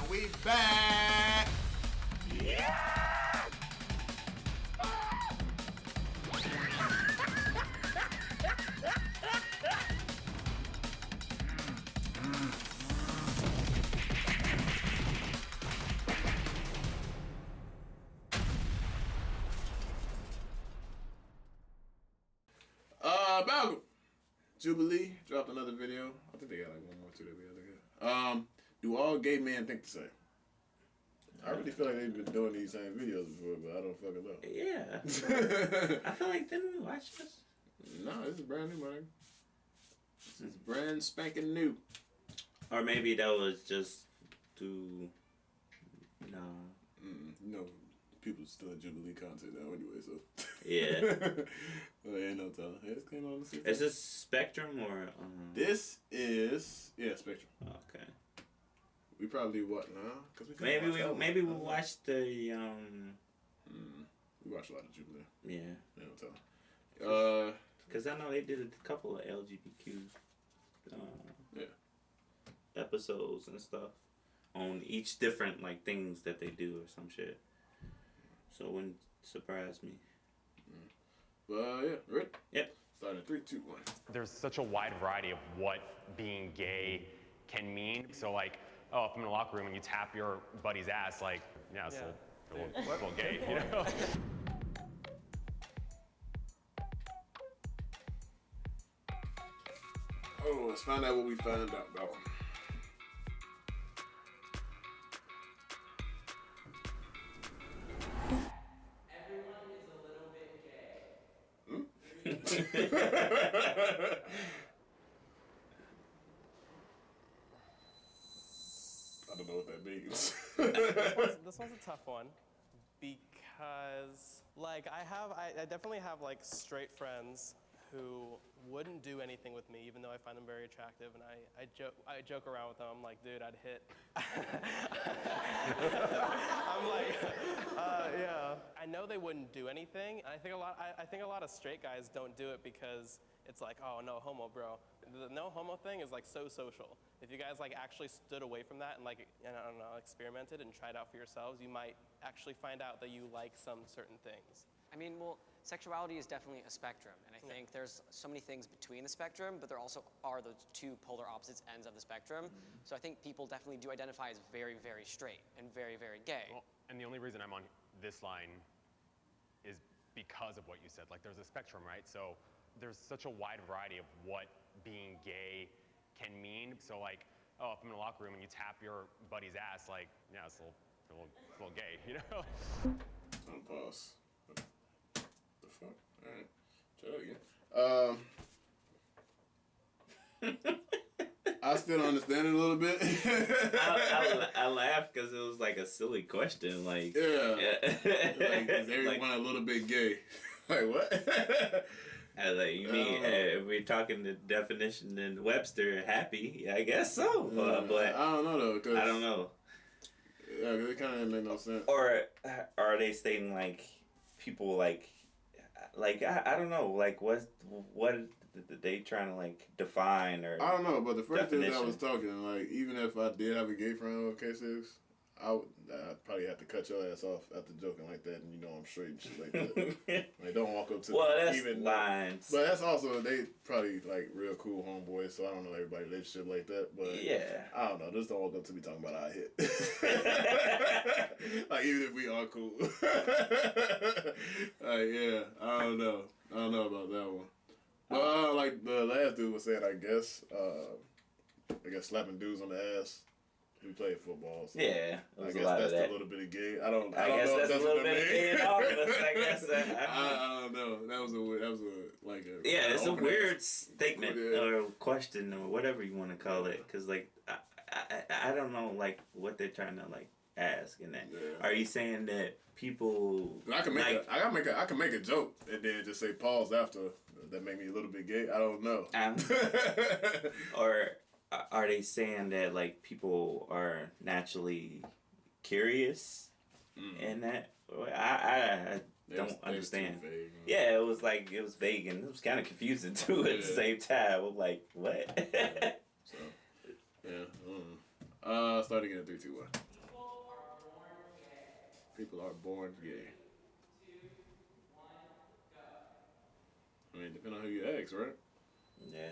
We back. Yeah! Malcolm. Jubilee dropped another video. I think they got like one more too that we have to get. Do all gay men think the same? I really feel like they've been doing these same videos before, but I don't fucking know. Yeah. I feel like, didn't we watch this? No, this is brand new, man. This is brand spanking new. Or maybe that was just to... No. No, people still Jubilee content now anyway, so. Yeah. Well, ain't no telling. Hey, this came on the system. Is this Spectrum or... This is... Yeah, Spectrum. Okay. We probably what now? Cause Maybe we watched the we watched a lot of Jubilee. Yeah. Ain't no telling. Because I know they did a couple of LGBTQ episodes and stuff on each different like things that they do or some shit. So it wouldn't surprise me. Yeah, ready? Yep. Starting in 3, 2, 1. There's such a wide variety of what being gay can mean. So like, oh, if I'm in a locker room and you tap your buddy's ass, like, yeah, it's a little gay, you know? Oh, let's find out what we found out, Malcolm. Everyone is a little bit gay. I don't know what that means. This one's a tough one because, like, I definitely have like straight friends who wouldn't do anything with me, even though I find them very attractive, and I joke around with them. I'm like, dude, I'd hit. I'm like, yeah. I know they wouldn't do anything. And I think a lot of straight guys don't do it because it's like, oh, no homo, bro. The no homo thing is like so social. If you guys like actually stood away from that and like, I don't know, experimented and tried out for yourselves, you might actually find out that you like some certain things. I mean, well, sexuality is definitely a spectrum, and I think there's so many things between the spectrum, but there also are those two polar opposite ends of the spectrum. So I think people definitely do identify as very, very straight and very, very gay. Well, and the only reason I'm on this line is because of what you said. Like, there's a spectrum, right? So there's such a wide variety of what being gay can mean. So like, oh, if I'm in a locker room and you tap your buddy's ass, like, yeah, it's a little gay, you know? I'm pause. The fuck? Alright. Try that again. I still don't understand it a little bit. I laughed because it was like a silly question. Like, yeah. Like, is everyone like, a little bit gay? Like, what? Like, you mean, if we're talking the definition in Webster, happy? Yeah, I guess so. But I don't know, though. Cause, I don't know. Yeah, it kind of didn't make no sense. Or are they stating, like, people, like I don't know, like, what they trying to, like, define or I don't know, but the first dude that definition. was talking, like, even if I did have a gay friend on K6, I'd probably have to cut your ass off after joking like that, and you know I'm straight and shit like that. Like, don't walk up to me. Well, that's even lines. But that's also, they probably, like, real cool homeboys, so I don't know everybody's relationship like that, but Yeah. I don't know, just don't walk up to me talking about I hit. Like, even if we are cool. Like, yeah, I don't know about that one. But, like the last dude was saying, I guess slapping dudes on the ass. We played football, so Yeah, it I was guess a lot that's of that. a little bit of gay. I don't I know guess if that's a what little that bit of means. gay in all of us. I guess. I don't know. That was a Yeah, it's a opening. weird statement Yeah. or question or whatever you want to call it. Because, like, I don't know, like, what they're trying to, like, ask in that. Yeah. Are you saying that people... I can make like, I can make a joke and then just say pause after. That make me a little bit gay. I don't know. or are they saying that, like, people are naturally curious in that? I don't understand. Vague, yeah, it was vague and it was kind of confusing too at the same time. I'm like, what? So, yeah. Start again at 3, 2, 1. people are born gay? I mean, depending on who you ask, right? Yeah.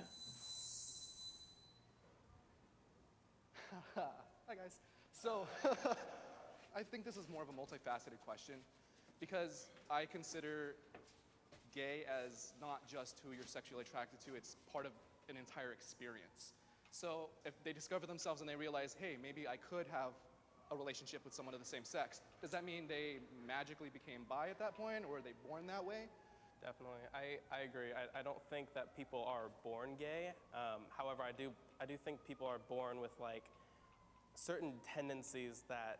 Hi guys. So, I think this is more of a multifaceted question because I consider gay as not just who you're sexually attracted to, it's part of an entire experience. So if they discover themselves and they realize, hey, maybe I could have a relationship with someone of the same sex, does that mean they magically became bi at that point, or are they born that way? Definitely, I agree. I don't think that people are born gay. However, I do think people are born with like certain tendencies that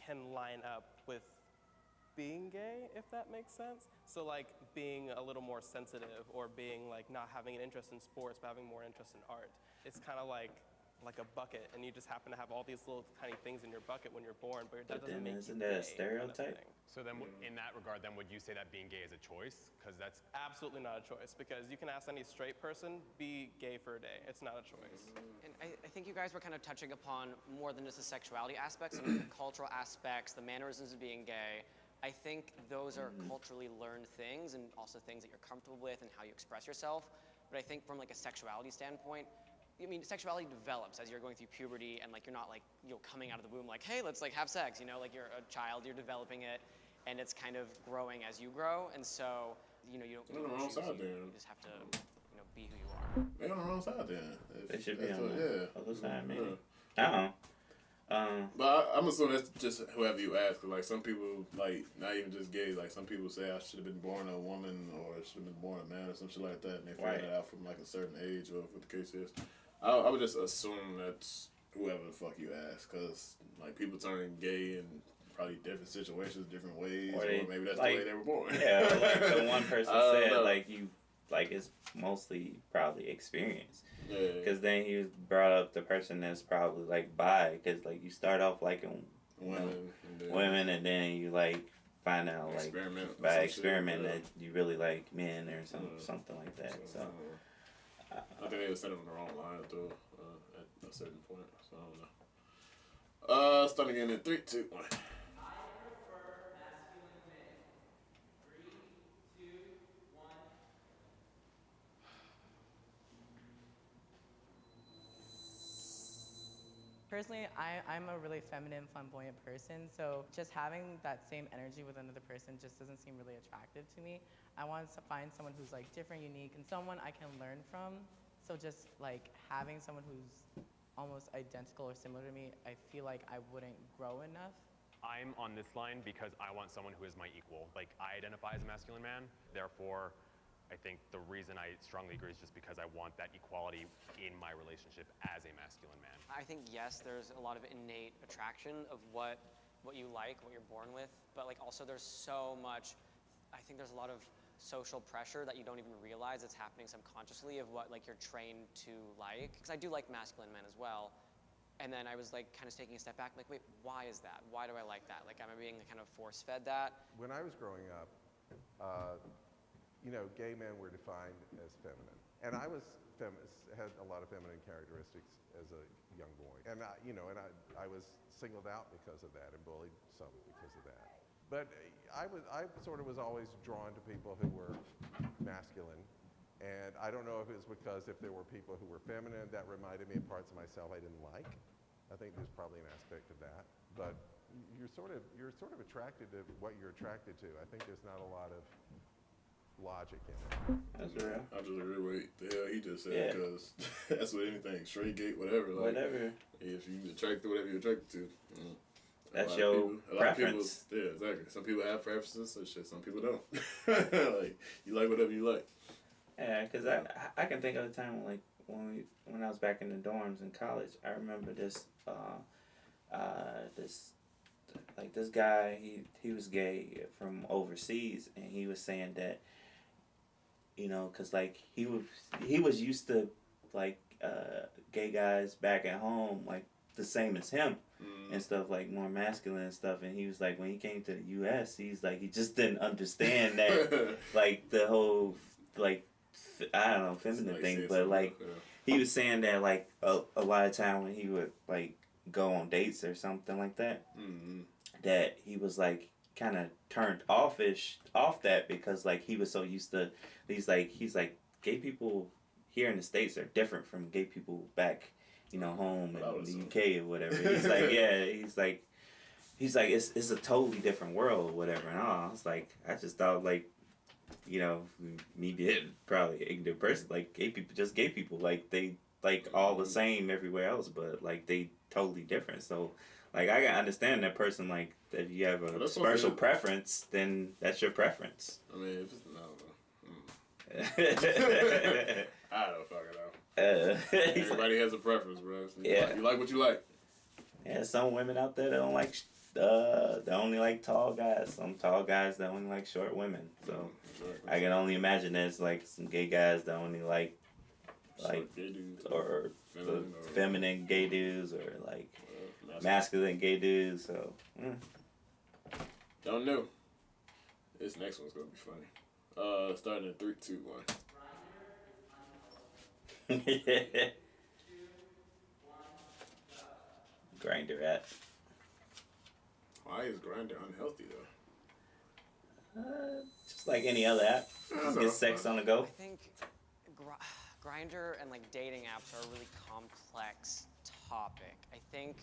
can line up with being gay, if that makes sense. So like being a little more sensitive, or being like not having an interest in sports but having more interest in art. It's kind of like a bucket, and you just happen to have all these little tiny things in your bucket when you're born, but that doesn't make you isn't gay. that a stereotype? So then, in that regard, then would you say that being gay is a choice? Because that's Absolutely not a choice, because you can ask any straight person, be gay for a day. It's not a choice. And I think you guys were kind of touching upon more than just the sexuality aspects, and the cultural aspects, the mannerisms of being gay. I think those are culturally learned things, and also things that you're comfortable with and how you express yourself. But I think from like a sexuality standpoint, I mean, sexuality develops as you're going through puberty, and like you're not like, you know, coming out of the womb like, hey, let's like have sex, you know, like you're a child, you're developing it, and it's kind of growing as you grow, and so, you know, you don't They're on the wrong side there. you just have to, you know, be who you are. They're on the wrong side then. They should be That's on what- the other side, maybe. Yeah. Uh-oh. But I'm assuming that's just whoever you ask. 'Cause like some people, like not even just gay. Like some people say I should have been born a woman, or I should have been born a man, or some shit like that, and they figure Right. that out from like a certain age, or what the case is. I would just assume that's whoever the fuck you ask, because like people turn gay in probably different situations, different ways, Or or, they, maybe that's like- the way they were born. Yeah, or like the one person I don't said, know. like it's mostly probably experience. Yeah. Because then he brought up the person that's probably like bi, because like you start off liking women, and then women, and then you like find out like experiment or by some experiment shit, yeah. that you really like men or Yeah. something like that. So I think they were set on the wrong line though at a certain point. So I don't know. Starting again in 3, 2, 1. I prefer masculine men. 3, 2, 1. Personally, I'm a really feminine, flamboyant person, so just having that same energy with another person just doesn't seem really attractive to me. I want to find someone who's like different, unique, and someone I can learn from. So just like having someone who's almost identical or similar to me, I feel like I wouldn't grow enough. I'm on this line because I want someone who is my equal. Like, I identify as a masculine man, therefore, I think the reason I strongly agree is just because I want that equality in my relationship as a masculine man. I think, yes, there's a lot of innate attraction of what you like, what you're born with, but like also there's so much, I think there's a lot of social pressure that you don't even realize it's happening subconsciously of what like you're trained to like. Because I do like masculine men as well. And then I was like kind of taking a step back, like, wait, why is that? Why do I like that? Like, am I being kind of force-fed that? When I was growing up, you know, gay men were defined as feminine. And I was had a lot of feminine characteristics as a young boy. And I was singled out because of that and bullied some because of that. But I sort of was always drawn to people who were masculine. And I don't know if it was because if there were people who were feminine that reminded me of parts of myself I didn't like. I think there's probably an aspect of that. But you're sort of attracted to what you're attracted to. I think there's not a lot of logic in it. that's real. I just agree with the hell he just said, Yeah. because that's what anything, straight gate, whatever. Like, Whatever. if you attracted to whatever you're attracted to. That's A lot your of people- a lot of people- preference. Yeah, exactly. Some people have preferences and shit. Some people don't. Like, you like whatever you like. Yeah, because I can think of a time like when I was back in the dorms in college. I remember this this guy, he was gay from overseas, and he was saying that, you know, because like he was used to like gay guys back at home like the same as him and stuff, like more masculine and stuff, and he was like when he came to the U.S. he's like he just didn't understand that like the whole like I don't know feminine Like, thing, saying but something, like yeah. he was saying that like a lot of time when he would like go on dates or something like that, Mhm. that he was like kind of turned off that because like he was so used to he's like gay people here in the States are different from gay people back home in the UK or whatever. He's like he's like it's a totally different world or whatever. And I was like, I just thought like me being probably an ignorant person, like gay people like they like all the same everywhere else, but like they totally different. So like I can understand that person, like if you have a special preference, then that's your preference. I mean, if it's I don't fucking know. Everybody has a preference, bro. So you like what you like. Yeah, some women out there that don't like they only like tall guys. Some tall guys that only like short women. So I can only imagine there's like some gay guys that only like gay dudes, or feminine gay dudes or like masculine gay dudes. So don't know. This next one's gonna be funny. Starting in 3, 2, 1. Grindr app. Why is Grindr unhealthy though? Just like any other app. Just get sex on the go. I think Grindr and like dating apps are a really complex topic. I think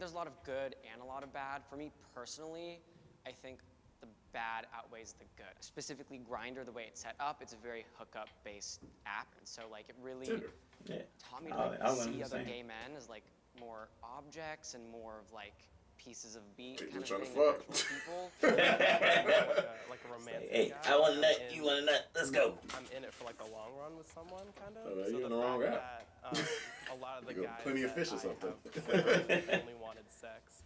there's a lot of good and a lot of bad. For me personally, I think the bad outweighs the good. Specifically Grindr, the way it's set up, it's a very hookup-based app, and so like it really taught me to see other gay men as like more objects and more of like pieces of meat kind of thing. People. Like a romantic hey, guy. I want a nut, you want a nut, let's go. I'm in it for like the long run with someone, kind of. Oh, you're in the wrong app. A lot of the guys plenty of fish or something. only wanted sex.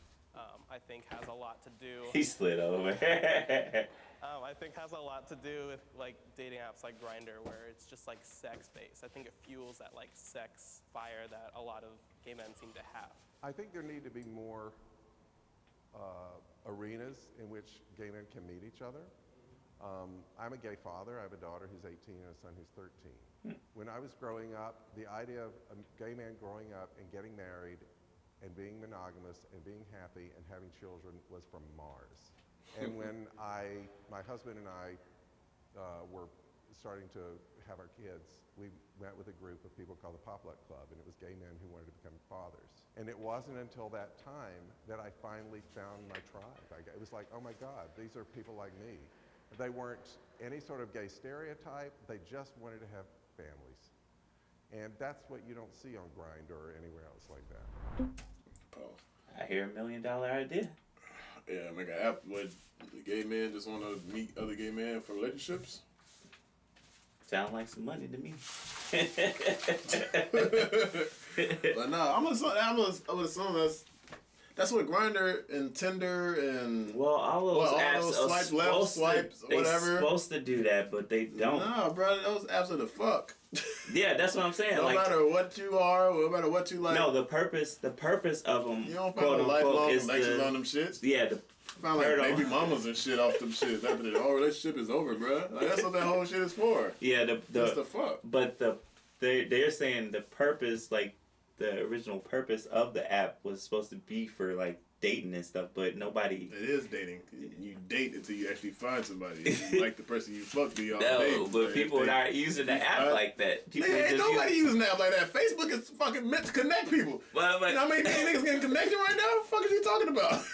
I think has a lot to do. He slid over. I think has a lot to do with like dating apps like Grindr, where it's just like sex based. I think it fuels that like sex fire that a lot of gay men seem to have. I think there need to be more arenas in which gay men can meet each other. I'm a gay father. I have a daughter who's 18 and a son who's 13. When I was growing up, the idea of a gay man growing up and getting married and being monogamous and being happy and having children was from Mars. And when my husband and I were starting to have our kids, we met with a group of people called the Poplet Club, and it was gay men who wanted to become fathers. And it wasn't until that time that I finally found my tribe. It was like, oh my God, these are people like me. They weren't any sort of gay stereotype, they just wanted to have families. And that's what you don't see on Grindr or anywhere else like that. Pause. I hear $1 million idea. Yeah, make an app with gay men just want to meet other gay men for relationships. Sound like some money to me. But no, I'm gonna assume that's what Grindr and Tinder and all those apps those swipe left, swipes, whatever. They're supposed to do that, but they don't. Nah, bro, those apps are the fuck. Yeah, that's what I'm saying. No matter what you are, no matter what you like. No, the purpose of them. You don't find no lifelong connections on them shits. Yeah, found like baby mamas and shit off them shits after the whole relationship is over, bro. Like that's what that whole shit is for. Yeah, that's the fuck. But they're saying the purpose, like the original purpose of the app was supposed to be for like dating and stuff, but nobody. It is dating. You date until you actually find somebody. If you like the person you fuck, be on no, date. but people aren't using the app like that. People ain't nobody using the app like that. Facebook is fucking meant to connect people. Well, you know how many niggas getting connected right now? What the fuck are you talking about?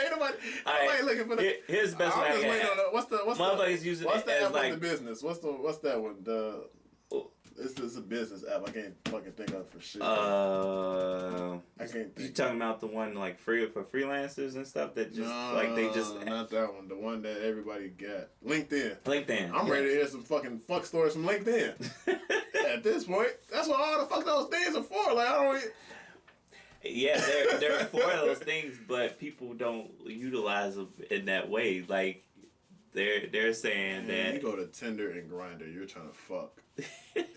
Ain't nobody looking for the. Here's the best way. What's the app like the business? What's that one? It's a business app. I can't fucking think of it for shit. I can't think. You talking about the one like free for freelancers and stuff that just not that one. The one that everybody got. LinkedIn. I'm yes. ready to hear some fucking fuck stories from LinkedIn. At this point, that's what all the fuck those things are for. Like I don't. Yeah, they're for those things, but people don't utilize them in that way. Like they're saying that you go to Tinder and Grindr, you're trying to fuck.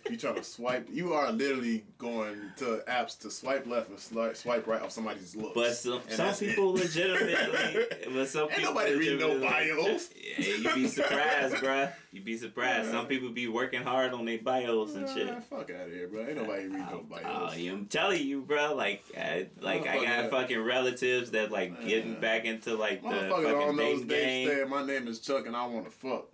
You trying to swipe? You are literally going to apps to swipe left and swipe right off somebody's looks. But some people legitimately. But some Ain't nobody reading no bios. Yeah, you be surprised, bruh. You be surprised. Some people be working hard on their bios and shit. Fuck out of here, bro. Ain't nobody reading no bios. I'm telling you, bro. Like I got fucking relatives that like getting back into like the fucking dating game. Saying, my name is Chuck and I want to fuck.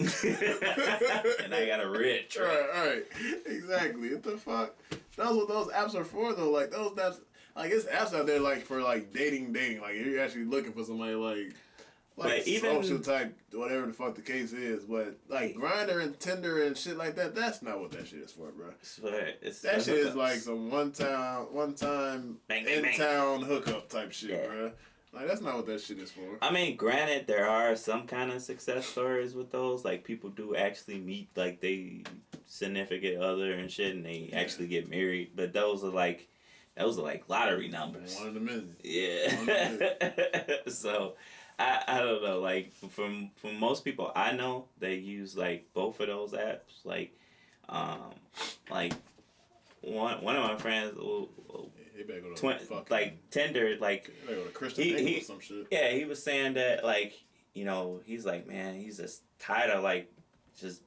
And I got a rich. Right. Exactly. What the fuck? That's what those apps are for, though. Like those apps, like it's apps out there like for like dating. Like if you're actually looking for somebody like even social type, whatever the fuck the case is. But like Grindr and Tinder and shit like that, that's not what that shit is for, bro. That shit is like some one time in town hookup type shit, bro. Like, that's not what that shit is for. I mean, granted, there are some kind of success stories with those. Like, people do actually meet, like, they significant other and shit, and they actually get married. But those are like lottery numbers. One in a million. Yeah. So, I don't know. Like, from most people I know, they use, like, both of those apps. Like one of my friends... Tinder, like he, some shit. Yeah, he was saying that, like, you know, he's like, man, he's just tired of like just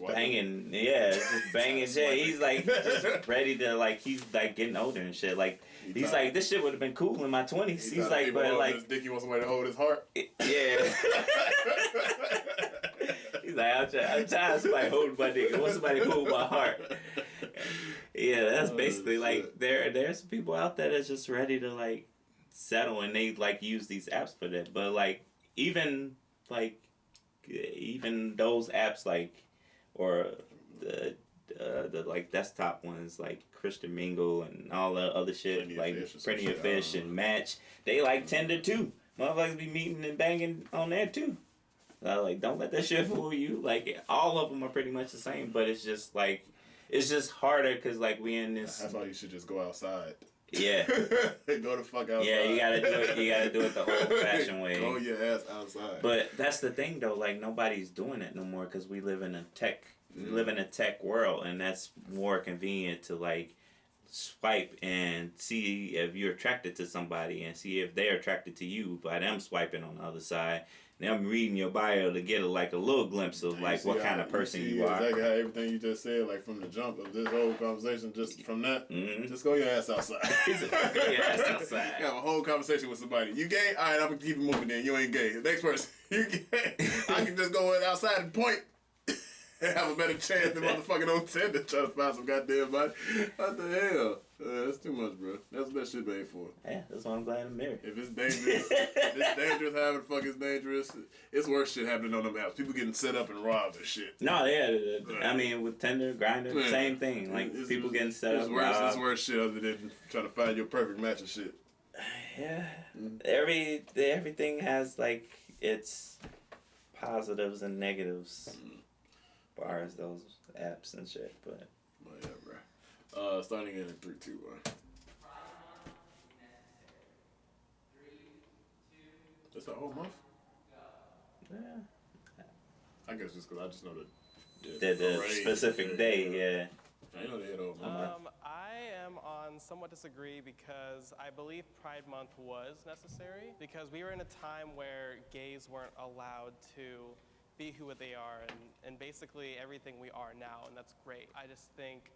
banging, just banging shit. He's like just ready to like, he's like getting older and shit. Like he's like, this shit would have been cool in my 20s. He's like, but like, his dick, he wants somebody to hold his heart. Yeah. He's like, I'm tired of somebody holding my dick. I want somebody to hold my heart. Yeah, that's basically like there's some people out there that's just ready to like settle and they like use these apps for that. But like even those apps like or the like desktop ones like Christian Mingle and all the other shit Plenty of Fish and Match, they like Tinder too. Motherfuckers be meeting and banging on there too. Like don't let that shit fool you. Like all of them are pretty much the same, but it's just like. It's just harder because, like, we in this... That's why you should just go outside. Yeah. Go the fuck outside. Yeah, you gotta do it the old-fashioned way. Go your ass outside. But that's the thing, though. Like, nobody's doing it no more because we live in a tech... We live in a tech world, and that's more convenient to, like, swipe and see if you're attracted to somebody and see if they're attracted to you by them swiping on the other side. I'm reading your bio to get a little glimpse of like what kind of person you are. Exactly how everything you just said, like from the jump of this whole conversation, just from that, just go your ass outside. Go your ass outside. You have a whole conversation with somebody. You gay? All right, I'm gonna keep it moving. Then you ain't gay. The next person, you gay? I can just go outside and point. And have a better chance than motherfucking on Tinder trying to find some goddamn body. What the hell? That's too much, bro. That's what that shit made for. Yeah, that's why I'm glad I'm married. If it's dangerous, having fuck is dangerous. It's worse shit happening on them apps. People getting set up and robbed and shit. No, yeah. I mean, with Tinder, Grindr, same thing. Like, people getting set up. It's worse shit other than trying to find your perfect match and shit. Yeah. Everything has, like, its positives and negatives. As far as those apps and shit, but yeah, bro. Starting in 3, 2, 1. That's a whole month. Yeah. I guess just because I just know the specific day. Yeah. I know they had a whole month. I am on somewhat disagree because I believe Pride Month was necessary because we were in a time where gays weren't allowed to be who they are and basically everything we are now, and that's great. I just think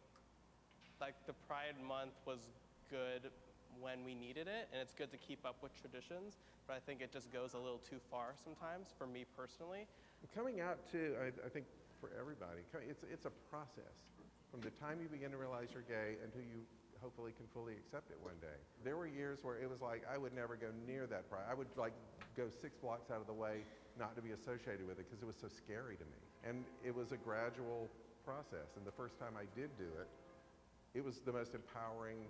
like the Pride Month was good when we needed it, and it's good to keep up with traditions, but I think it just goes a little too far sometimes for me personally. Coming out too, I think for everybody, it's a process. From the time you begin to realize you're gay until you hopefully can fully accept it one day. There were years where it was like I would never go near that pride. I would like go 6 blocks out of the way not to be associated with it because it was so scary to me. And it was a gradual process. And the first time I did do it, it was the most empowering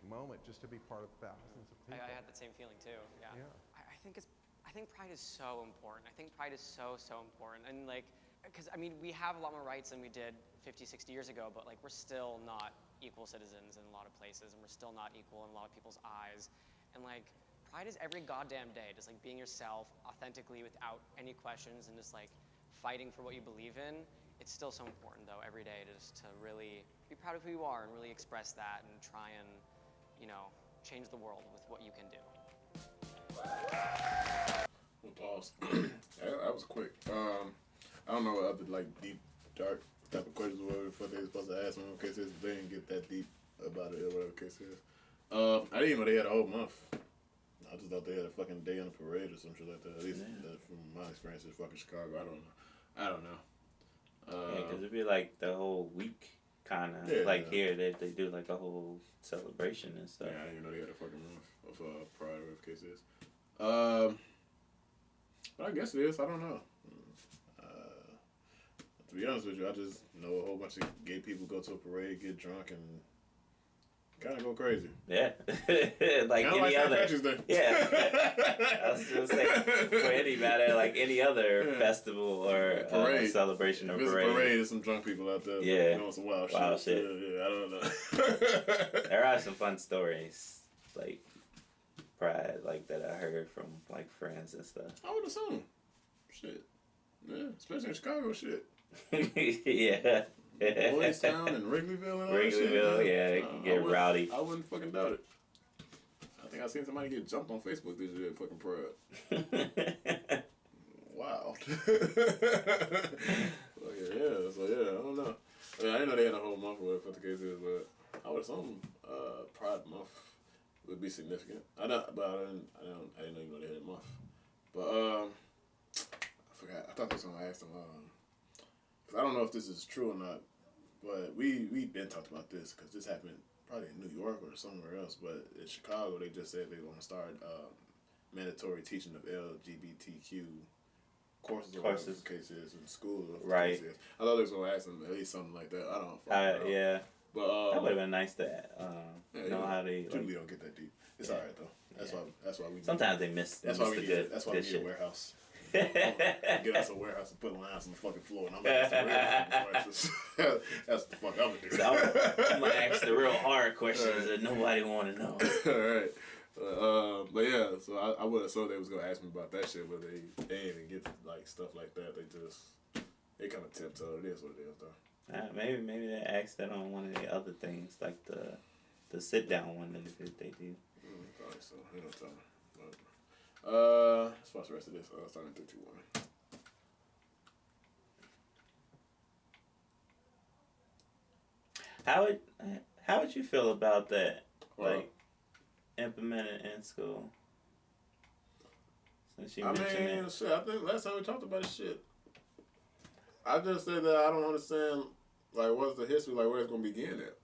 moment just to be part of thousands of people. I had the same feeling too. Yeah. I think pride is so important. I think pride is so important. And like, because I mean, we have a lot more rights than we did 50, 60 years ago, but like we're still not equal citizens in a lot of places, and we're still not equal in a lot of people's eyes. And like, pride is every goddamn day, just like being yourself authentically without any questions and just like fighting for what you believe in. it's still so important though every day to really be proud of who you are and really express that and try and, you know, change the world with what you can do. Pause. That was quick. I don't know what other like deep, dark type of questions were before they were supposed to ask me. In case they didn't get that deep about it or whatever the case is. I didn't even know they had a whole month. I just thought they had a fucking day on the parade or some shit like that. At least from my experience in fucking Chicago, I don't know. Yeah, because it'd be like the whole week, kind of. Like here, they do like a whole celebration and stuff. Yeah, I didn't know they had a fucking month of pride or whatever the case is. But I guess it is. I don't know. To be honest with you, I just know a whole bunch of gay people go to a parade, get drunk, and kind of go crazy. Yeah, like any like other. Day. Yeah, I was just saying for anybody, like any other festival or parade. Celebration or if it's parade. A parade, there's some drunk people out there. Doing some wild shit. Yeah, I don't know. There are some fun stories, like pride, like that I heard from like friends and stuff. I would assume. Shit. Yeah, especially in Chicago, shit. Yeah. Boys Town and Wrigleyville and all that shit. Wrigleyville, yeah, it can get rowdy. I wouldn't fucking doubt it. I think I seen somebody get jumped on Facebook this year at fucking Pride. Wow. So I don't know. I mean, I didn't know they had a whole month or whatever the case is, but I would assume Pride month would be significant. I didn't know they had a month. But I forgot. I thought I was gonna ask them. Cause I don't know if this is true or not, but we been talked about this because this happened probably in New York or somewhere else. But in Chicago, they just said they're gonna start mandatory teaching of LGBTQ courses or whatever the case is in school. Right. I thought they was gonna ask them at least something like that. I don't know. Yeah. But that would have been nice to know how they. Truly don't get that deep. It's alright though. That's why we. Sometimes they miss. That's why we need. That's why we need a warehouse. Get us a warehouse and put lines on the fucking floor, and I'm gonna ask the real fucking questions. That's the fuck I'm gonna do. So I'm gonna ask the real hard questions that nobody want to know. All right. But yeah, so I would have thought they was gonna ask me about that shit, but they didn't even get to, like stuff like that. They kind of tiptoed. It is what it is, though. Maybe they asked that on one of the other things, like the sit down one that they do. Probably so. You know what I'm talking about. As far as the rest of this, starting 3-2-1. How would you feel about that? Like implemented in school? Since you mentioned it. Shit. I think last time we talked about this shit, I just said that I don't understand. Like, what's the history? Like, where it's gonna begin at?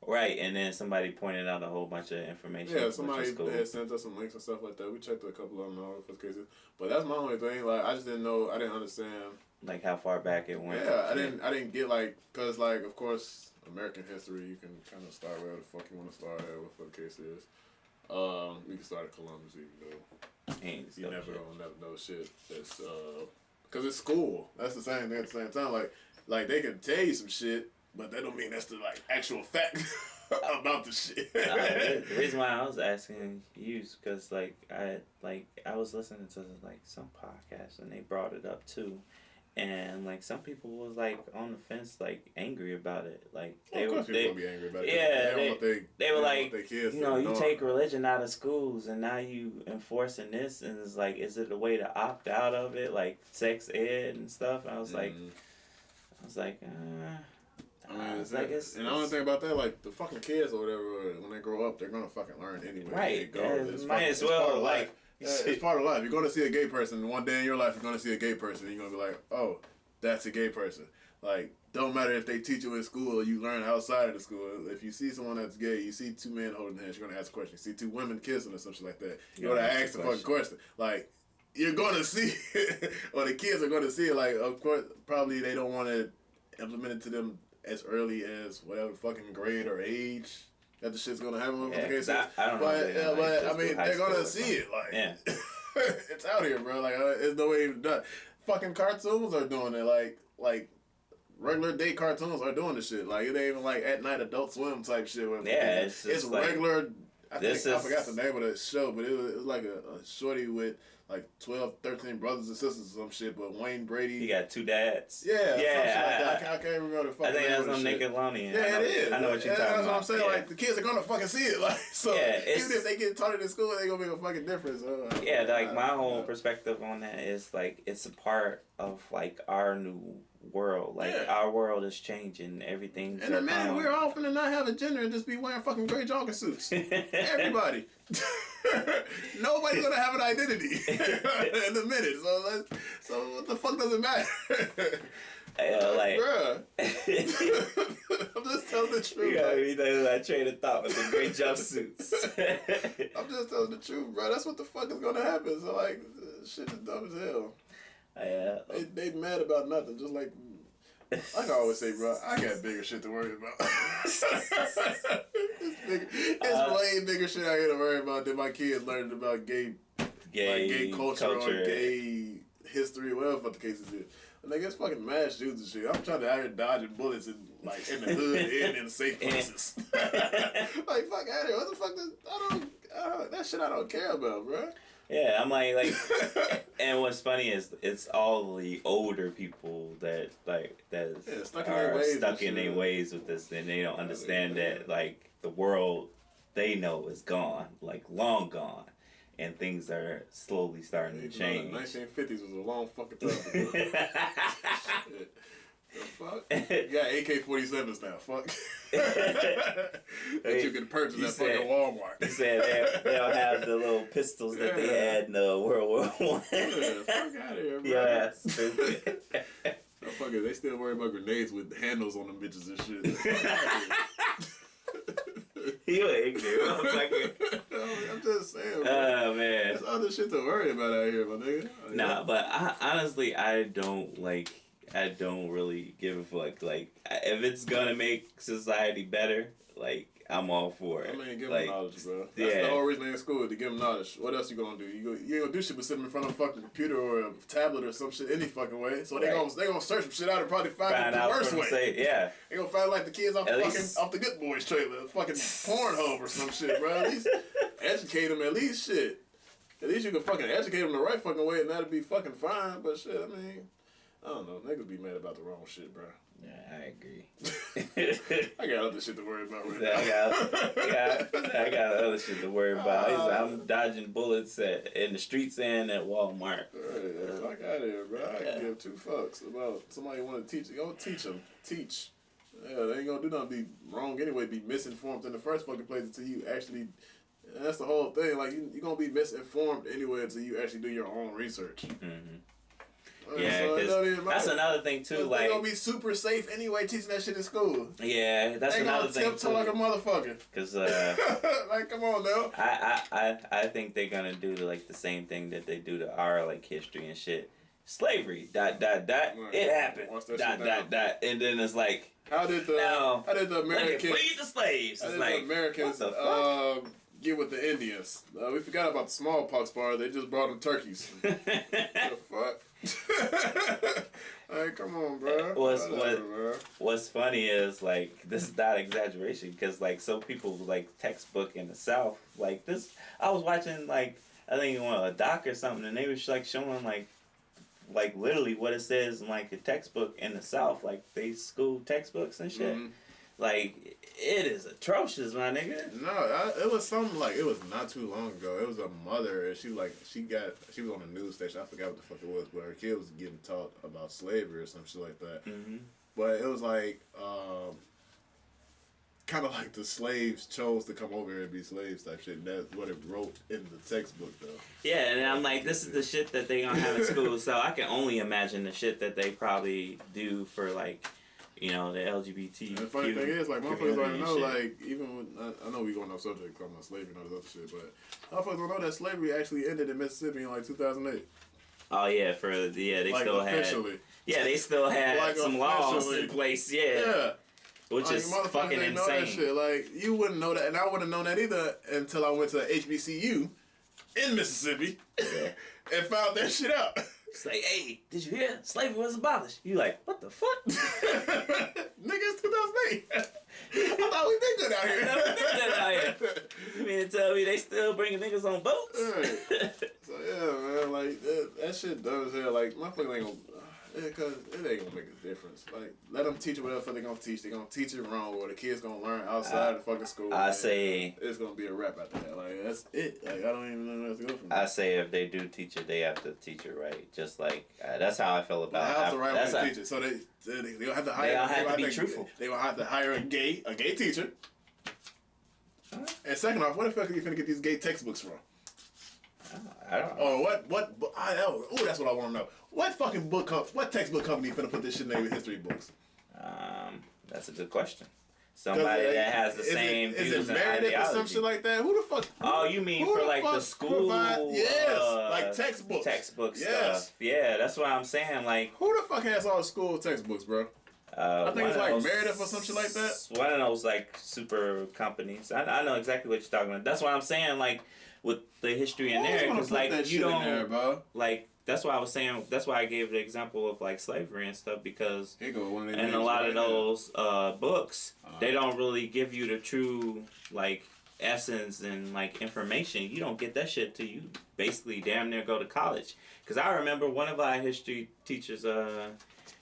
Right, and then somebody pointed out a whole bunch of information. Yeah, somebody had sent us some links and stuff like that. We checked a couple of them out for cases, but that's my only thing. Like, I just didn't know. I didn't understand. Like how far back it went. Yeah, I didn't get like, cause like of course American history you can kind of start wherever the fuck you want to start at, whatever the case is. We can start at Columbus even though you never know shit. It's cause it's school. That's the same thing at the same time. Like they can tell you some shit. But that don't mean that's the like actual fact about the shit. The reason why I was asking you is because I was listening to like some podcasts and they brought it up too, and like some people was like on the fence, like angry about it. Like of course people gonna be angry about it. Yeah, they were like, you know, you take religion out of schools and now you enforcing this, and it's like, is it a way to opt out of it, like sex ed and stuff? And I was like, I mean, and the only thing about that, like, the fucking kids or whatever, when they grow up, they're gonna fucking learn anyway. Right. Might as well, like... it's part of life. You're gonna see a gay person, one day in your life, you're gonna see a gay person, and you're gonna be like, oh, that's a gay person. Like, don't matter if they teach you in school or you learn outside of the school. If you see someone that's gay, you see two men holding hands, you're gonna ask a question. You see two women kissing or something like that, you're gonna ask the fucking question. Like, you're gonna see it, or the kids are gonna see it. Like, of course, probably they don't want to implement it to them as early as whatever fucking grade or age that the shit's gonna happen with the case. I don't know. But I mean, they're gonna see it. Like, it's out here, bro. Like, it's no way even done. Fucking cartoons are doing it. Like regular day cartoons are doing this shit. Like, it ain't even like at night Adult Swim type shit. It's regular I forgot the name of that show, but it was like a shorty with like 12, 13 brothers and sisters or some shit, but Wayne Brady. He got 2 dads. Yeah, some shit like that. I can't remember the fucking I think name that's of on the shit. Nickelodeon. Yeah, it is. I know what you're talking about. That's what I'm saying. Yeah. Like, the kids are gonna fucking see it. Like, so Yeah, even if they get taught it in school, they gonna make a fucking difference. Yeah, like my whole perspective on that is like it's a part of like our new world. Like our world is changing. Everything's and man, we're all finna not have a gender and just be wearing fucking gray jogging suits. Everybody. Nobody's gonna have an identity in a minute. So what the fuck does it matter? Like, bruh. I'm just telling the truth. You gotta be that train of thought with the gray jumpsuits. I'm just telling the truth, bro. That's what the fuck is gonna happen. So like, shit is dumb as hell. They mad about nothing. Just like I can always say, bro, I got bigger shit to worry about. It's way bigger shit I got to worry about than my kids learning about gay culture or gay history, whatever the case is. And like, it's fucking mass shoots and shit. I'm trying to out here dodging bullets in the hood and in safe places. Like, fuck out of here. What the fuck? That shit I don't care about, bro. Yeah, I'm like, and what's funny is it's all the older people that are stuck in their ways with this, and they don't understand that like the world they know is gone, like long gone, and things are slowly starting to change. The 1950s was a long fucking time ago. Shit. The fuck? You got AK-47s now. Fuck. That you can purchase at fucking Walmart. You said they don't have the little pistols that they had in World War I. Yeah, fuck out of here, bro. Yeah, Motherfuckers, they still worry about grenades with handles on them bitches and shit. You ignorant motherfucker. I'm just saying, bro. Oh, man. There's other shit to worry about out here, my nigga. Nah, but honestly, I don't really give a fuck. Like, if it's gonna make society better, like, I'm all for it. I mean, give like, them knowledge, bro. That's the whole reason they're in school, to give them knowledge. What else you gonna do? You ain't gonna do shit but sit in front of a fucking computer or a tablet or some shit any fucking way. So they gonna search some shit out and probably find the worst way. They gonna find like the kids off the Good Boys trailer, fucking Pornhub or some shit, bro. At least educate them. At least shit. At least you can fucking educate them the right fucking way, and that'd be fucking fine. But shit, I mean, I don't know. Niggas be mad about the wrong shit, bro. Yeah, I agree. I got other shit to worry about right now. I got other shit to worry about. I'm dodging bullets in the streets and at Walmart. Fuck out of here, bro. I can give 2 fucks about somebody want to teach. Go teach them. Teach. Yeah, they ain't gonna do nothing be wrong anyway, be misinformed in the first fucking place until you actually... And that's the whole thing. Like, you're gonna be misinformed anyway until you actually do your own research. Mm-hmm. Yeah, so that's another thing too. Like, they're gonna be super safe anyway teaching that shit in school. Yeah, that's another thing too. Like a motherfucker. Cause like, come on now. I think they're gonna do like the same thing that they do to our like history and shit. Slavery. ... It happened. And then it's like, how did the Americans free the slaves? How did the Americans get with the Indians? We forgot about the smallpox part. They just brought them turkeys. The fuck? Hey, come on, bro. What's funny is, like, this is not exaggeration, because like some people like textbook in the South like this. I was watching like I think a doc or something, and they was like showing like literally what it says in like a textbook in the South, like they school textbooks and shit. Mm-hmm. Like, it is atrocious, my nigga. No, it was something like, it was not too long ago. It was a mother, and she was on a news station. I forgot what the fuck it was, but her kid was getting taught about slavery or some shit like that. Mm-hmm. But it was like, kind of like the slaves chose to come over here and be slaves type shit. And that's what it wrote in the textbook, though. Yeah, and I'm like, this is the shit that they gonna have in school. So I can only imagine the shit that they probably do for like, you know, the LGBT. And the funny thing is, like, motherfuckers already know, like, even when, I know we going off subject talking about slavery and all this other shit, but motherfuckers don't know that slavery actually ended in Mississippi in like 2008. Oh yeah, they like still officially. had. Yeah, they still had like some laws in place. Yeah. Which like, is fucking insane. Know that shit. Like, you wouldn't know that, and I wouldn't have known that either until I went to HBCU in Mississippi and found that shit out. It's like, hey, did you hear? Slavery was abolished. You like, what the fuck? Nigga, it's 2008. I thought we been good out here. You mean to tell me they still bringing niggas on boats? Right. So yeah, man, like that shit dumb as hell. Like motherfuckers ain't gonna, cause it ain't gonna make a difference. Like let them teach it whatever they gonna teach. They gonna teach it wrong, or the kids gonna learn outside the fucking school. I say it's gonna be a wrap after that. Like that's it. Like I don't even know where else to go from. I say if they do teach it, they have to teach it right. Just like that's how I feel about. How's the right way to teach it? So they gonna have to hire. They don't have to be truthful. They gonna have to hire a gay teacher. And second off, where the fuck are you finna get these gay textbooks from? I don't know. Or oh, that's what I want to know. What fucking what textbook company finna put this shit in their history books? That's a good question. Somebody that has the same views and ideology. Or some shit like that? Who the fuck? Oh, you mean for like the school? Yes, like textbooks. Textbook stuff. Yeah, that's what I'm saying. Like, who the fuck has all the school textbooks, bro? I think it's like Meredith or some shit like that. One of those like super companies. I know exactly what you're talking about. That's what I'm saying. Like with the history in there, because like you don't there, bro. Like. That's why I was saying. That's why I gave the example of like slavery and stuff, because in a lot of those books, they don't really give you the true like essence and like information. You don't get that shit till you basically damn near go to college. Because I remember one of our history teachers,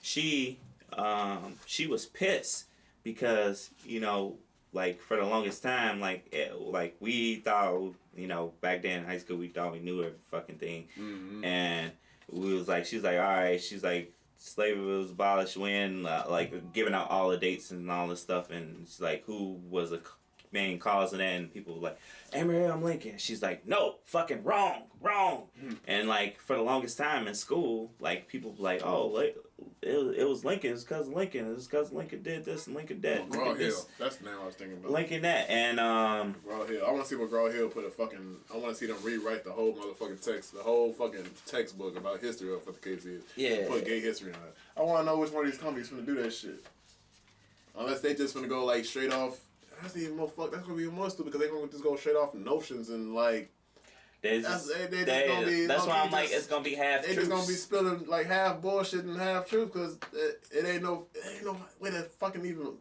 she was pissed because like for the longest time, like we thought, back then in high school, we thought we knew every fucking thing. Mm-hmm. And we was like, she's like, all right, she's like, slavery was abolished when, like giving out all the dates and all this stuff. And she's like, who was the main cause of that? And people were like, Abraham Lincoln. She's like, no, fucking wrong. Mm-hmm. And like for the longest time in school, like people were like, oh, like, it was Lincoln. It's because Lincoln. It's because Lincoln did this and Lincoln that. Graw Hill. That's the name I was thinking about. Lincoln that. And Graw Hill. I want to see what Graw Hill put a fucking. I want to see them rewrite the whole motherfucking text, the whole fucking textbook about history of what the case is. Yeah. Put gay history on it. I want to know which one of these companies finna do that shit. Unless they just finna go like straight off. That's even more fuck. That's gonna be even more stupid because they gonna just go straight off notions and like. That's why I'm like, it's gonna be half truth. They just gonna be spilling like half bullshit and half truth because it ain't no way to fucking even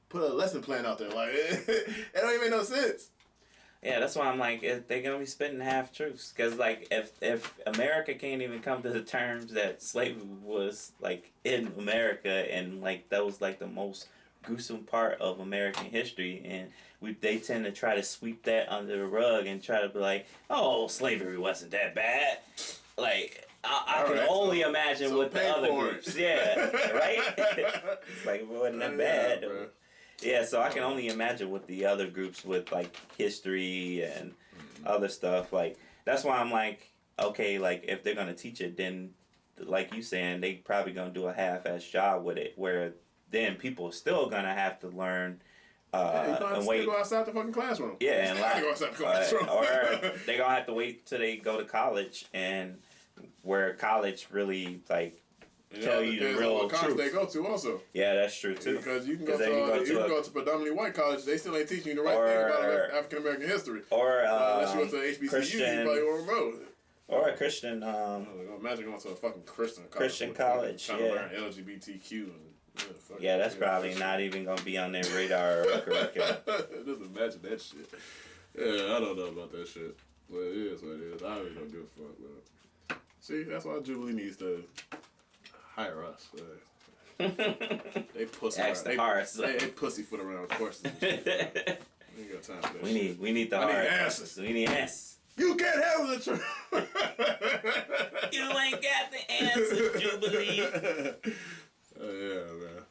put a lesson plan out there. Like it don't even make no sense. Yeah, that's why I'm like, they're gonna be spitting half truths because like if America can't even come to the terms that slavery was like in America and like that was like the most gruesome part of American history, and they tend to try to sweep that under the rug and try to be like, oh, slavery wasn't that bad. Like I can only imagine what the other groups, yeah, right? It's like it wasn't that bad. Bro. Yeah, so I can only imagine what the other groups with like history and other stuff. Like that's why I'm like, okay, like if they're gonna teach it, then like you saying, they probably gonna do a half-ass job with it, where then people are still gonna have to learn. And wait. Go outside the fucking classroom. Yeah, and like, go outside the classroom. Or they gonna have to wait till they go to college, and where college really like tell you the real what college truth. They go to also. Yeah, that's true too. Because you can go to predominantly white college, they still ain't teaching you the right thing about African American history. Or unless you went to HBCU, Christian, you probably won't know. Or a Christian. Imagine going to a fucking Christian college. Trying to learn LGBTQ and. Yeah, that's probably not even gonna be on their radar or curriculum. Just imagine that shit. Yeah, I don't know about that shit, but it is what it is. I really don't give a fuck. But see, that's why Jubilee needs to hire us. They pussy. They pussyfoot around courses. And shit, we ain't got time for that. We need the hard answers. We need answers. You can't handle the truth. You ain't got the answers, Jubilee. Yeah, man.